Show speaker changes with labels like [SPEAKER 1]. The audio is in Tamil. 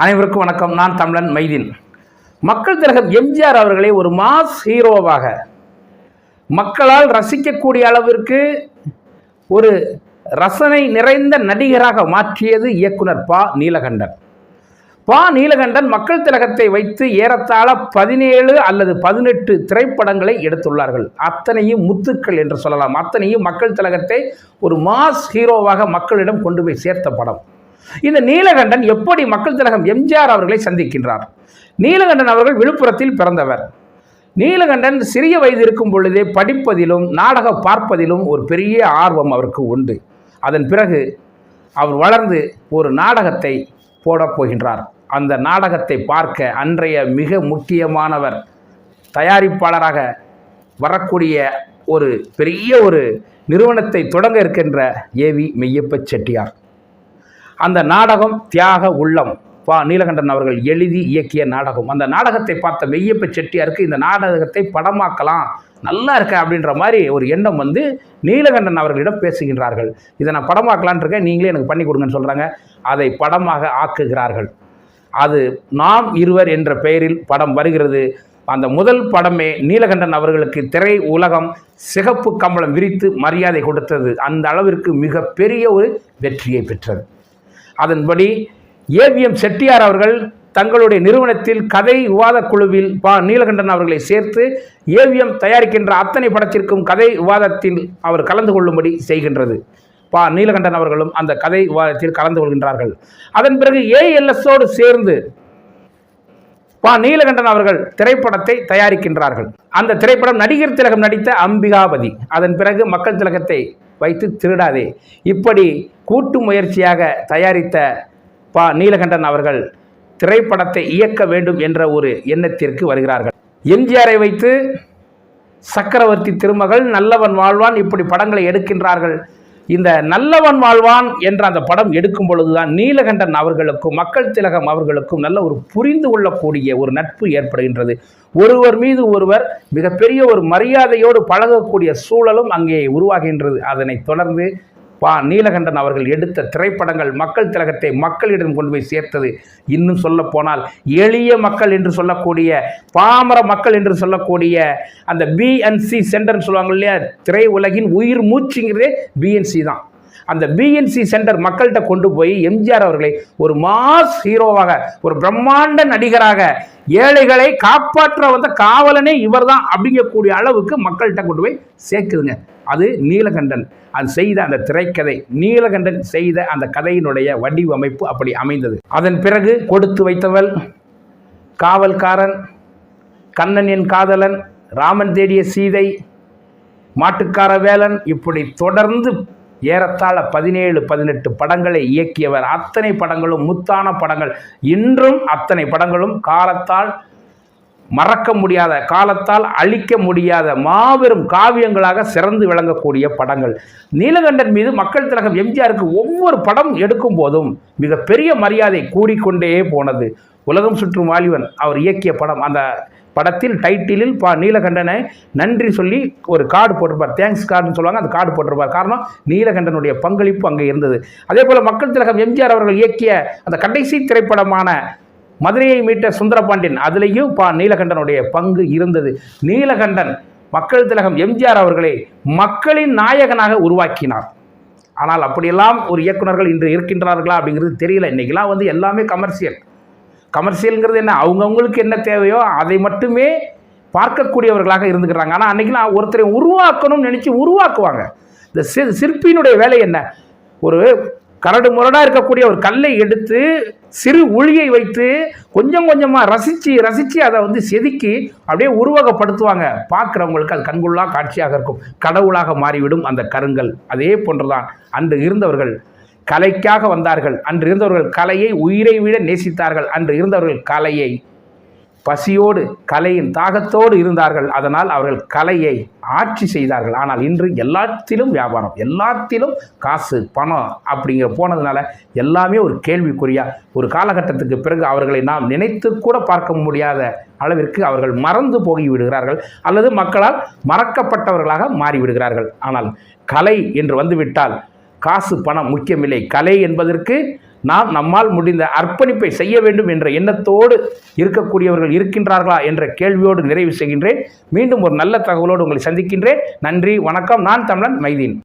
[SPEAKER 1] அனைவருக்கும் வணக்கம். நான் தமிழன் மைதீன். மக்கள் திலகம் எம்ஜிஆர் அவர்களை ஒரு மாஸ் ஹீரோவாக மக்களால் ரசிக்கக்கூடிய அளவிற்கு ஒரு ரசனை நிறைந்த நடிகராக மாற்றியது இயக்குனர் பா. நீலகண்டன். பா. நீலகண்டன் மக்கள் திலகத்தை வைத்து ஏறத்தாழ 17 அல்லது 18 திரைப்படங்களை எடுத்துள்ளார்கள். அத்தனையும் முத்துக்கள் என்று சொல்லலாம். அத்தனையும் மக்கள் திலகத்தை ஒரு மாஸ் ஹீரோவாக மக்களிடம் கொண்டு போய் சேர்த்த படம். இந்த நீலகண்டன் எப்படி மக்கள் திலகம் எம்ஜிஆர் அவர்களை சந்திக்கின்றார்? நீலகண்டன் அவர்கள் விழுப்புரத்தில் பிறந்தவர். நீலகண்டன் சிறிய வயது இருக்கும் பொழுதே படிப்பதிலும் நாடகம் பார்ப்பதிலும் ஒரு பெரிய ஆர்வம் அவருக்கு உண்டு. அதன் பிறகு அவர் வளர்ந்து ஒரு நாடகத்தை போடப் போகின்றார். அந்த நாடகத்தை பார்க்க அன்றைய மிக முக்கியமானவர், தயாரிப்பாளராக வரக்கூடிய ஒரு பெரிய ஒரு நிறுவனத்தை தொடங்க இருக்கின்ற ஏவி மெய்யப்ப செட்டியார். அந்த நாடகம் தியாக உள்ளம். பா. நீலகண்டன் அவர்கள் எழுதி இயக்கிய நாடகம். அந்த நாடகத்தை பார்த்த மெய்யப்ப செட்டியாருக்கு இந்த நாடகத்தை படமாக்கலாம், நல்லா இருக்க அப்படின்ற மாதிரி ஒரு எண்ணம் வந்து நீலகண்டன் அவர்களிடம் பேசுகின்றார்கள். இதை நான் படமாக்கலான் இருக்கேன், நீங்களே எனக்கு பண்ணி கொடுங்கன்னு சொல்கிறாங்க. அதை படமாக ஆக்குகிறார்கள். அது நாம் இருவர் என்ற பெயரில் படம் வருகிறது. அந்த முதல் படமே நீலகண்டன் அவர்களுக்கு திரை உலகம் சிகப்பு கம்பளம் விரித்து மரியாதை கொடுத்தது. அந்த அளவிற்கு மிக பெரிய ஒரு வெற்றியை பெற்றது. அதன்படி ஏவிஎம் செட்டியார் அவர்கள் தங்களுடைய நிறுவனத்தில் கதை விவாத குழுவில் பா. நீலகண்டன் அவர்களை சேர்த்து ஏவிஎம் தயாரிக்கின்ற அத்தனை படத்திற்கும் கதை விவாதத்தில் அவர் கலந்து கொள்ளும்படி செய்கின்றது. பா. நீலகண்டன் அவர்களும் அந்த கதை விவாதத்தில் கலந்து கொள்கின்றார்கள். அதன் பிறகு ஏஎல்எஸோடு சேர்ந்து பா. நீலகண்டன் அவர்கள் திரைப்படத்தை தயாரிக்கின்றார்கள். அந்த திரைப்படம் நடிகர் திலகம் நடித்த அம்பிகாபதி. அதன் பிறகு மக்கள் திலகத்தை வைத்து திருடாதே. இப்படி கூட்டு முயற்சியாக தயாரித்த பா. நீலகண்டன் அவர்கள் திரைப்படத்தை இயக்க வேண்டும் என்ற ஒரு எண்ணத்திற்கு வருகிறார்கள். எம்ஜிஆரை வைத்து சக்கரவர்த்தி திருமகள், நல்லவன் வாழ்வான், இப்படி படங்களை எடுக்கின்றார்கள். இந்த நல்லவன் வாழ்வான் என்ற அந்த படம் எடுக்கும் பொழுதுதான் நீலகண்டன் அவர்களுக்கும் மக்கள் திலகம் அவர்களுக்கும் நல்ல ஒரு புரிந்து கொள்ளக்கூடிய ஒரு நட்பு ஏற்படுகின்றது. ஒருவர் மீது ஒருவர் மிகப்பெரிய ஒரு மரியாதையோடு பழகக்கூடிய சூழலும் அங்கே உருவாகின்றது. அதனை தொடர்ந்து பா. நீலகண்டன் அவர்கள் எடுத்த திரைப்படங்கள் மக்கள் திலகத்தை மக்களிடம் கொண்டு போய் சேர்த்தது. இன்னும் சொல்ல போனால் எளிய மக்கள் என்று சொல்லக்கூடிய, பாமர மக்கள் என்று சொல்லக்கூடிய அந்த பிஎன்சி சென்டர்னு சொல்லுவாங்க இல்லையா, திரை உலகின் உயிர் மூச்சுங்கிறதே பிஎன்சி தான். அந்த பிஎன்சி சென்டர் மக்கள்கிட்ட கொண்டு போய் எம்ஜிஆர் அவர்களை ஒரு மாஸ் ஹீரோவாக, ஒரு பிரம்மாண்ட நடிகராக, ஏழைகளை காப்பாற்ற வந்த காவலனே இவர் தான் அப்படிங்கக்கூடிய அளவுக்கு மக்கள்கிட்ட கொண்டு போய் சேர்க்குதுங்க. அது நீலகண்டன் அது செய்த அந்த திரைக்கதை, நீலகண்டன் செய்த அந்த கதையினுடைய வடிவமைப்பு அப்படி அமைந்தது. அதன் பிறகு கொடுத்து வைத்தவள், காவல்காரன், கண்ணன் என் காதலன், ராமன் தேடிய சீதை, மாட்டுக்கார வேலன், இப்படி தொடர்ந்து ஏறத்தாழ 17-18 படங்களை இயக்கியவர். அத்தனை படங்களும் முத்தான படங்கள். இன்றும் அத்தனை படங்களும் காலத்தால் மறக்க முடியாத, காலத்தால் அழிக்க முடியாத மாபெரும் காவியங்களாக சிறந்து விளங்கக்கூடிய படங்கள். நீலகண்டன் மீது மக்கள் திலகம் எம்ஜிஆருக்கு ஒவ்வொரு படம் எடுக்கும் போதும் மிகப்பெரிய மரியாதை கூடிக்கொண்டே போனது. உலகம் சுற்றும் வாலிபன் அவர் இயக்கிய படம். அந்த படத்தில் டைட்டிலில் பா. நீலகண்டனை நன்றி சொல்லி ஒரு கார்டு போட்டிருப்பார், தேங்க்ஸ் கார்டுன்னு சொல்லுவாங்க. அந்த கார்டு போட்டிருப்பார். காரணம் நீலகண்டனுடைய பங்களிப்பு அங்கே இருந்தது. அதே போல் மக்கள் திலகம் எம்ஜிஆர் அவர்கள் இயக்கிய அந்த கடைசி திரைப்படமான மதுரையை மீட்ட சுந்தரபாண்டியன், அதிலேயும் பா. நீலகண்டனுடைய பங்கு இருந்தது. நீலகண்டன் மக்கள் திலகம் எம்ஜிஆர் அவர்களை மக்களின் நாயகனாக உருவாக்கினார். ஆனால் அப்படியெல்லாம் ஒரு இயக்குநர்கள் இன்று இருக்கின்றார்களா அப்படிங்கிறது தெரியல. இன்றைக்கெல்லாம் வந்து எல்லாமே கமர்ஷியல்ங்கிறது என்ன, அவங்கவுங்களுக்கு என்ன தேவையோ அதை மட்டுமே பார்க்கக்கூடியவர்களாக இருந்துக்கிறாங்க. ஆனால் அன்றைக்கெல்லாம் ஒருத்தரை உருவாக்கணும்னு நினச்சி உருவாக்குவாங்க. இந்த சிற்பியினுடைய வேலை என்ன, ஒரு கரடு முரடாக இருக்கக்கூடிய ஒரு கல்லை எடுத்து சிறு உளியை வைத்து கொஞ்சம் கொஞ்சமாக ரசித்து அதை வந்து செதுக்கி அப்படியே உருவகப்படுத்துவாங்க. பார்க்குறவங்களுக்கு அது கண்கொள்ளா காட்சியாக இருக்கும். கடவுளாக மாறிவிடும் அந்த கருங்கல். அதே போன்றுதான் அன்று இருந்தவர்கள் கலைக்காக வந்தார்கள். அன்று இருந்தவர்கள் கலையை உயிரை விட நேசித்தார்கள். அன்று இருந்தவர்கள் கலையை பசியோடு, கலையின் தாகத்தோடு இருந்தார்கள். அதனால் அவர்கள் கலையை ஆட்சி செய்தார்கள். ஆனால் இன்று எல்லாத்திலும் வியாபாரம், எல்லாத்திலும் காசு, பணம் அப்படிங்கிற போனதுனால எல்லாமே ஒரு கேள்விக்குறியா. ஒரு காலகட்டத்துக்கு பிறகு அவர்களை நாம் நினைத்து கூட பார்க்க முடியாத அளவிற்கு அவர்கள் மறந்து போய்விடுகிறார்கள், அல்லது மக்களால் மறக்கப்பட்டவர்களாக மாறிவிடுகிறார்கள். ஆனால் கலை என்று வந்துவிட்டால் காசு பணம் முக்கியமில்லை. கலை என்பதற்கு நம்மால் முடிந்த அர்ப்பணிப்பை செய்ய வேண்டும் என்ற எண்ணத்தோடு இருக்கக்கூடியவர்கள் இருக்கின்றார்களா என்ற கேள்வியோடு நிறைவு செய்கின்றேன். மீண்டும் ஒரு நல்ல தகவலோடு உங்களை சந்திக்கின்றேன். நன்றி, வணக்கம். நான் தமிழன் மைதீன்.